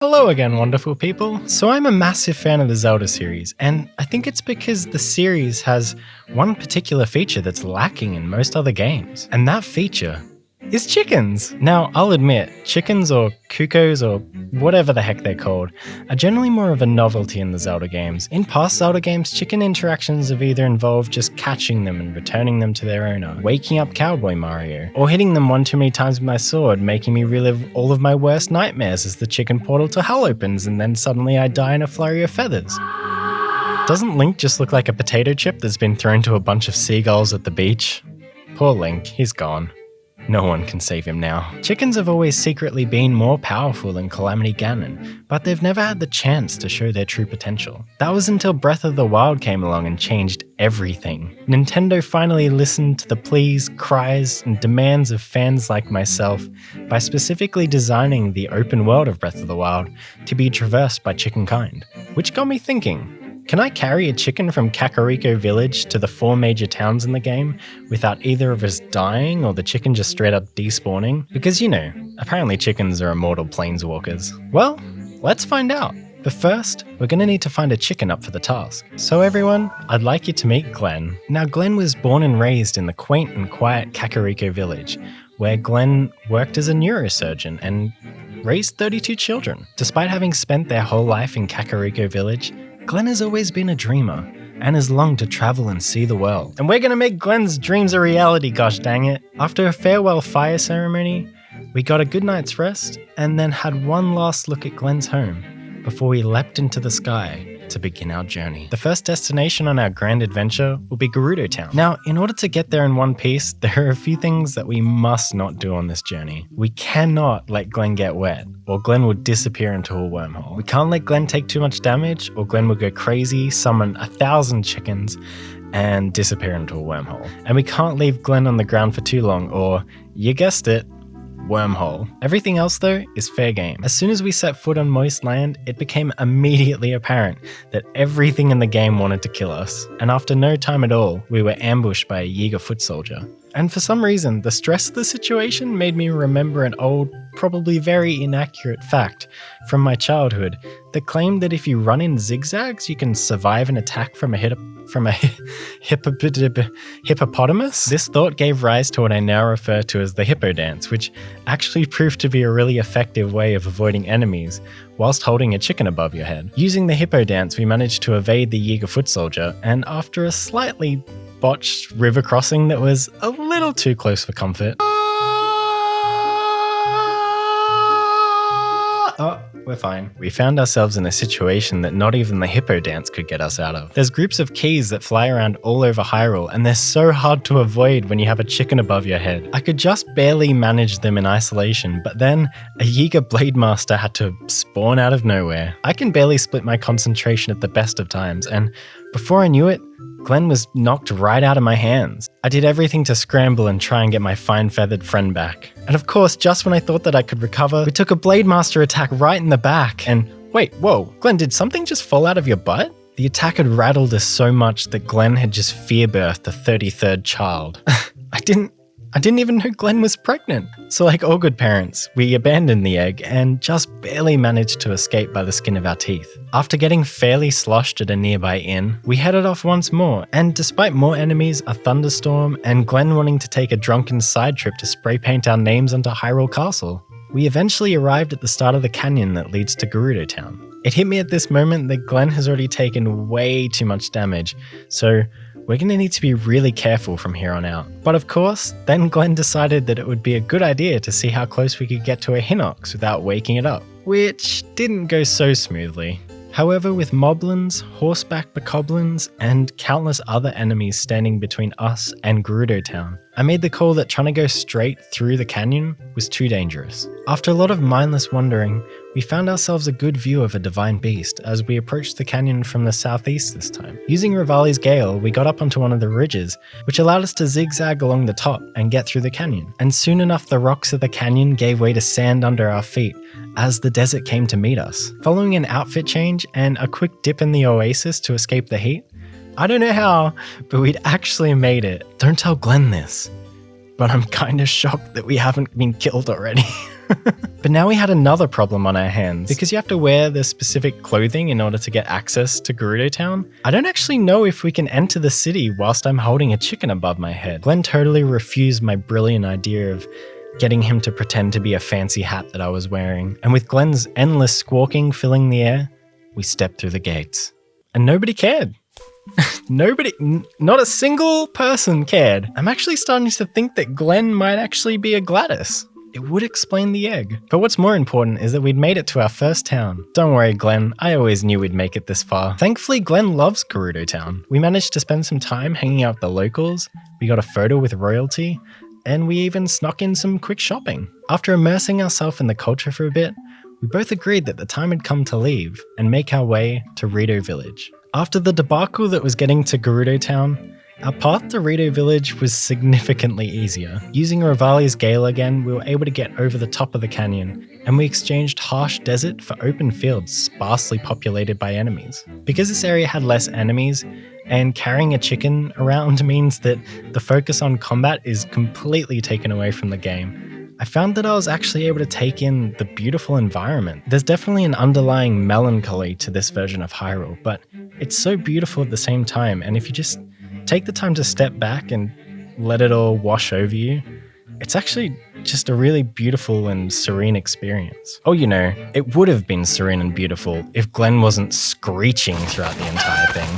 Hello again, wonderful people. So I'm a massive fan of the Zelda series, and I think it's because the series has one particular feature that's lacking in most other games, and that feature is chickens. Now, I'll admit, chickens or cuccos or whatever the heck they're called are generally more of a novelty in the Zelda games. In past Zelda games, chicken interactions have either involved just catching them and returning them to their owner, waking up Cowboy Mario, or hitting them one too many times with my sword, making me relive all of my worst nightmares as the chicken portal to hell opens and then suddenly I die in a flurry of feathers. Doesn't Link just look like a potato chip that's been thrown to a bunch of seagulls at the beach? Poor Link, he's gone. No one can save him now. Chickens have always secretly been more powerful than Calamity Ganon, but they've never had the chance to show their true potential. That was until Breath of the Wild came along and changed everything. Nintendo finally listened to the pleas, cries, and demands of fans like myself by specifically designing the open world of Breath of the Wild to be traversed by chicken kind. Which got me thinking, can I carry a chicken from Kakariko Village to the 4 major towns in the game without either of us dying or the chicken just straight up despawning? Because apparently chickens are immortal planeswalkers. Well, let's find out. But first, we're going to need to find a chicken up for the task. So everyone, I'd like you to meet Glen. Now Glen was born and raised in the quaint and quiet Kakariko Village, where Glen worked as a neurosurgeon and raised 32 children. Despite having spent their whole life in Kakariko Village, Glen has always been a dreamer and has longed to travel and see the world. And we're going to make Glen's dreams a reality, gosh dang it. After a farewell fire ceremony, we got a good night's rest and then had one last look at Glen's home before we leapt into the sky to begin our journey. The first destination on our grand adventure will be Gerudo Town. Now, in order to get there in one piece, there are a few things that we must not do on this journey. We cannot let Glen get wet, or Glen will disappear into a wormhole. We can't let Glen take too much damage, or Glen will go crazy, summon 1,000 chickens, and disappear into a wormhole. And we can't leave Glen on the ground for too long, or, you guessed it, wormhole. Everything else though is fair game. As soon as we set foot on moist land, it became immediately apparent that everything in the game wanted to kill us. And after no time at all, we were ambushed by a Yiga foot soldier. And for some reason, the stress of the situation made me remember an old, probably very inaccurate fact from my childhood that claimed that if you run in zigzags, you can survive an attack from a hippopotamus. This thought gave rise to what I now refer to as the hippo dance, which actually proved to be a really effective way of avoiding enemies whilst holding a chicken above your head. Using the hippo dance, we managed to evade the Yiga foot soldier, and after a slightly botched river crossing that was a little too close for comfort. Oh, we're fine. We found ourselves in a situation that not even the hippo dance could get us out of. There's groups of keys that fly around all over Hyrule, and they're so hard to avoid when you have a chicken above your head. I could just barely manage them in isolation, but then a Yiga Blade Master had to spawn out of nowhere. I can barely split my concentration at the best of times, and before I knew it, Glen was knocked right out of my hands. I did everything to scramble and try and get my fine-feathered friend back. And of course, just when I thought that I could recover, we took a Blade Master attack right in the back. And wait, whoa, Glen, did something just fall out of your butt? The attack had rattled us so much that Glen had just fear-birthed a 33rd child. I didn't even know Glen was pregnant. So like all good parents, we abandoned the egg and just barely managed to escape by the skin of our teeth. After getting fairly sloshed at a nearby inn, we headed off once more, and despite more enemies, a thunderstorm, and Glen wanting to take a drunken side trip to spray paint our names onto Hyrule Castle, we eventually arrived at the start of the canyon that leads to Gerudo Town. It hit me at this moment that Glen has already taken way too much damage, so we're going to need to be really careful from here on out. But of course, then Glen decided that it would be a good idea to see how close we could get to a Hinox without waking it up, which didn't go so smoothly. However, with moblins, horseback bokoblins, and countless other enemies standing between us and Gerudo Town, I made the call that trying to go straight through the canyon was too dangerous. After a lot of mindless wandering, we found ourselves a good view of a divine beast as we approached the canyon from the southeast this time. Using Rivali's Gale, we got up onto one of the ridges, which allowed us to zigzag along the top and get through the canyon. And soon enough, the rocks of the canyon gave way to sand under our feet as the desert came to meet us. Following an outfit change and a quick dip in the oasis to escape the heat, I don't know how, but we'd actually made it. Don't tell Glen this, but I'm kinda shocked that we haven't been killed already. But now we had another problem on our hands. Because you have to wear the specific clothing in order to get access to Gerudo Town, I don't actually know if we can enter the city whilst I'm holding a chicken above my head. Glen totally refused my brilliant idea of getting him to pretend to be a fancy hat that I was wearing. And with Glen's endless squawking filling the air, we stepped through the gates. And nobody cared. Not a single person cared. I'm actually starting to think that Glen might actually be a Gladys. It would explain the egg. But what's more important is that we'd made it to our first town. Don't worry, Glen, I always knew we'd make it this far. Thankfully, Glen loves Gerudo Town. We managed to spend some time hanging out with the locals, we got a photo with royalty, and we even snuck in some quick shopping. After immersing ourselves in the culture for a bit, we both agreed that the time had come to leave and make our way to Rito Village. After the debacle that was getting to Gerudo Town, our path to Rito Village was significantly easier. Using Revali's Gale again, we were able to get over the top of the canyon, and we exchanged harsh desert for open fields sparsely populated by enemies. Because this area had less enemies, and carrying a chicken around means that the focus on combat is completely taken away from the game, I found that I was actually able to take in the beautiful environment. There's definitely an underlying melancholy to this version of Hyrule, but it's so beautiful at the same time, and if you just take the time to step back and let it all wash over you, it's actually just a really beautiful and serene experience. Oh, it would have been serene and beautiful if Glen wasn't screeching throughout the entire thing.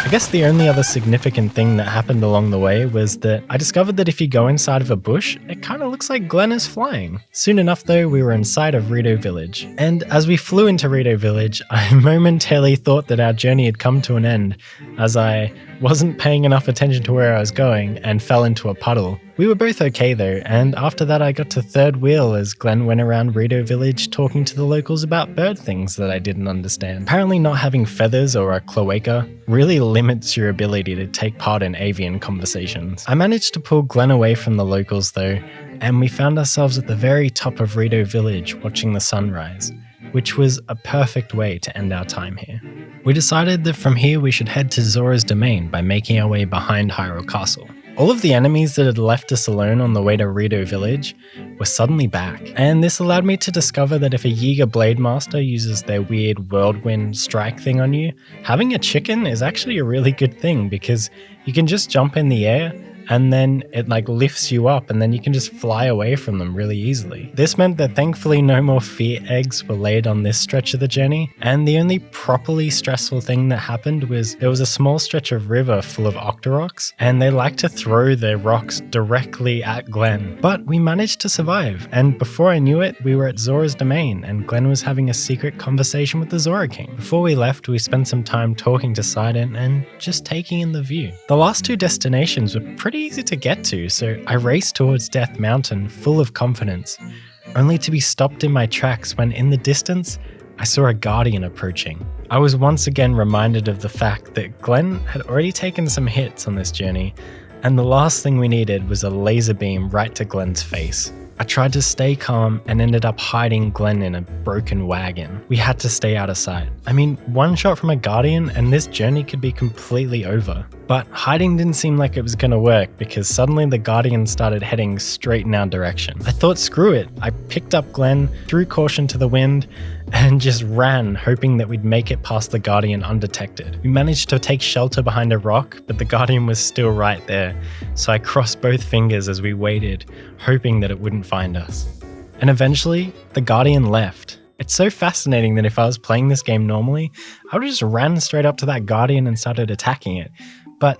I guess the only other significant thing that happened along the way was that I discovered that if you go inside of a bush, it kind of looks like Glen is flying. Soon enough though, we were inside of Rito Village. And as we flew into Rito Village, I momentarily thought that our journey had come to an end, as I wasn't paying enough attention to where I was going and fell into a puddle. We were both okay though, and after that I got to third wheel as Glen went around Rito Village talking to the locals about bird things that I didn't understand. Apparently not having feathers or a cloaca really limits your ability to take part in avian conversations. I managed to pull Glen away from the locals though, and we found ourselves at the very top of Rito Village watching the sunrise, which was a perfect way to end our time here. We decided that from here we should head to Zora's Domain by making our way behind Hyrule Castle. All of the enemies that had left us alone on the way to Rito Village were suddenly back, and this allowed me to discover that if a Yiga Blade Master uses their weird whirlwind strike thing on you, having a chicken is actually a really good thing because you can just jump in the air and then it lifts you up and then you can just fly away from them really easily. This meant that thankfully no more fear eggs were laid on this stretch of the journey, and the only properly stressful thing that happened was there was a small stretch of river full of Octoroks, and they like to throw their rocks directly at Glen. But we managed to survive, and before I knew it, we were at Zora's Domain and Glen was having a secret conversation with the Zora King. Before we left, we spent some time talking to Sidon and just taking in the view. The last two destinations were pretty easy to get to, so I raced towards Death Mountain full of confidence, only to be stopped in my tracks when in the distance, I saw a guardian approaching. I was once again reminded of the fact that Glen had already taken some hits on this journey, and the last thing we needed was a laser beam right to Glen's face. I tried to stay calm and ended up hiding Glen in a broken wagon. We had to stay out of sight. I mean, one shot from a guardian and this journey could be completely over. But hiding didn't seem like it was going to work because suddenly the guardian started heading straight in our direction. I thought screw it. I picked up Glen, threw caution to the wind, and just ran, hoping that we'd make it past the guardian undetected. We managed to take shelter behind a rock, but the guardian was still right there, so I crossed both fingers as we waited, hoping that it wouldn't find us. And eventually, the guardian left. It's so fascinating that if I was playing this game normally, I would have just ran straight up to that guardian and started attacking it. But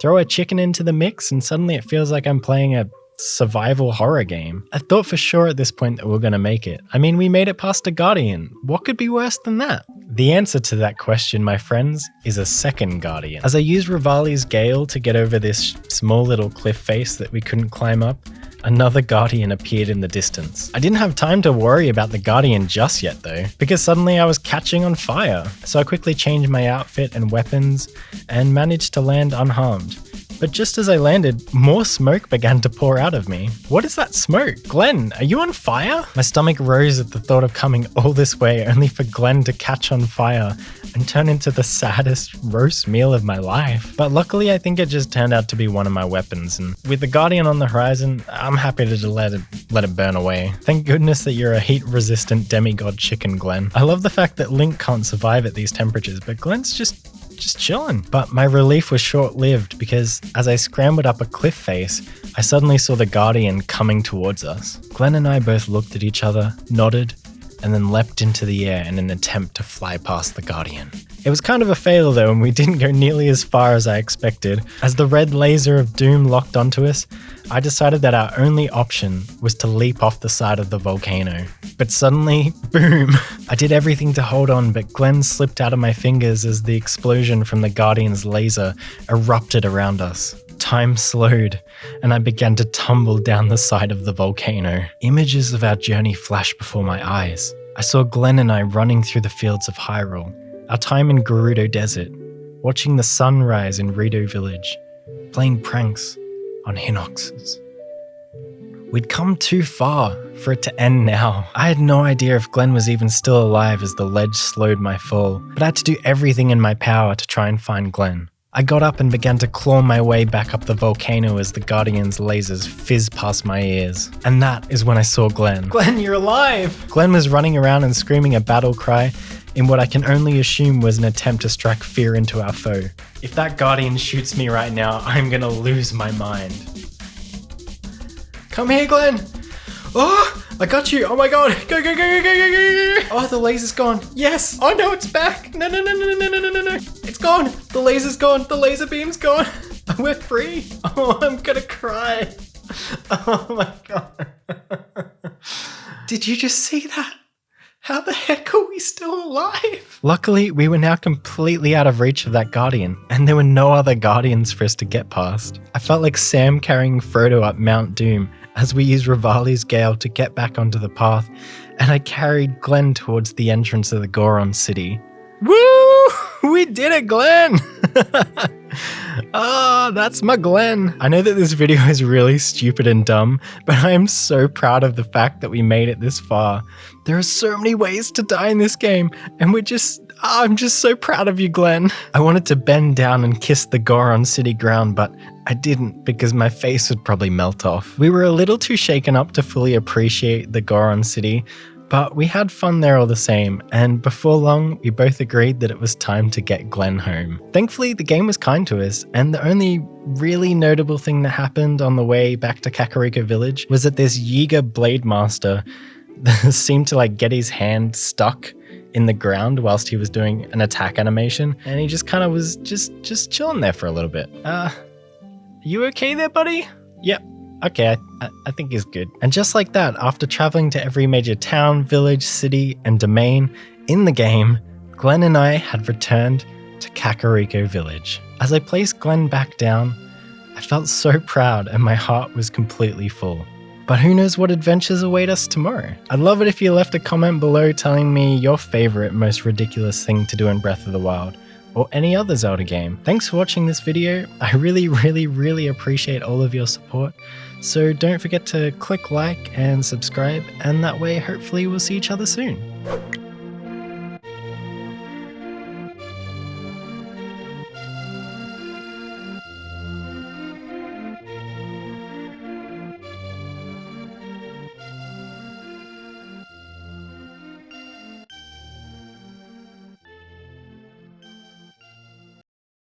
throw a chicken into the mix and suddenly it feels like I'm playing a survival horror game. I thought for sure at this point that we were going to make it. I mean, we made it past a guardian. What could be worse than that? The answer to that question, my friends, is a second guardian. As I used Revali's Gale to get over this small little cliff face that we couldn't climb up, another guardian appeared in the distance. I didn't have time to worry about the guardian just yet though, because suddenly I was catching on fire. So I quickly changed my outfit and weapons and managed to land unharmed. But just as I landed, more smoke began to pour out of me. What is that smoke? Glen, are you on fire? My stomach rose at the thought of coming all this way only for Glen to catch on fire and turn into the saddest roast meal of my life. But luckily, I think it just turned out to be one of my weapons, and with the Guardian on the horizon, I'm happy to let it burn away. Thank goodness that you're a heat-resistant demigod chicken, Glen. I love the fact that Link can't survive at these temperatures, but Glen's just chilling. But my relief was short-lived because as I scrambled up a cliff face, I suddenly saw the Guardian coming towards us. Glen and I both looked at each other, nodded, and then leapt into the air in an attempt to fly past the Guardian. It was kind of a fail though, and we didn't go nearly as far as I expected. As the red laser of doom locked onto us, I decided that our only option was to leap off the side of the volcano. But suddenly, boom! I did everything to hold on, but Glen slipped out of my fingers as the explosion from the Guardian's laser erupted around us. Time slowed, and I began to tumble down the side of the volcano. Images of our journey flashed before my eyes. I saw Glen and I running through the fields of Hyrule, our time in Gerudo Desert, watching the sun rise in Rito Village, playing pranks on Hinoxes. We'd come too far for it to end now. I had no idea if Glen was even still alive as the ledge slowed my fall, but I had to do everything in my power to try and find Glen. I got up and began to claw my way back up the volcano as the Guardian's lasers fizzed past my ears. And that is when I saw Glen. Glen, you're alive! Glen was running around and screaming a battle cry in what I can only assume was an attempt to strike fear into our foe. If that Guardian shoots me right now, I'm gonna lose my mind. Come here, Glen! Oh, I got you! Oh my god! Go, go, go, go, go, go, go, go! Oh, the laser's gone! Yes! Oh no, it's back! No, no, no, no, no, no, no, no, no! It's gone! The laser's gone! The laser beam's gone! We're free! Oh, I'm gonna cry! Oh my god! Did you just see that? How the heck are we still alive? Luckily, we were now completely out of reach of that Guardian, and there were no other Guardians for us to get past. I felt like Sam carrying Frodo up Mount Doom as we used Rivali's Gale to get back onto the path, and I carried Glen towards the entrance of the Goron city. Woo! We did it, Glen! Ah, that's my Glen. I know that this video is really stupid and dumb, but I am so proud of the fact that we made it this far. There are so many ways to die in this game, and I'm just so proud of you, Glen. I wanted to bend down and kiss the Goron city ground, but I didn't because my face would probably melt off. We were a little too shaken up to fully appreciate the Goron city, but we had fun there all the same, and before long, we both agreed that it was time to get Glen home. Thankfully, the game was kind to us, and the only really notable thing that happened on the way back to Kakariko Village was that this Yiga Blade Master seemed to get his hand stuck in the ground whilst he was doing an attack animation, and he just kind of was just chilling there for a little bit. You okay there, buddy? Yep. Okay, I think he's good. And just like that, after traveling to every major town, village, city, and domain in the game, Glen and I had returned to Kakariko Village. As I placed Glen back down, I felt so proud and my heart was completely full. But who knows what adventures await us tomorrow? I'd love it if you left a comment below telling me your favorite, most ridiculous thing to do in Breath of the Wild, or any other Zelda game. Thanks for watching this video. I really appreciate all of your support. So don't forget to click like and subscribe, and that way hopefully we'll see each other soon.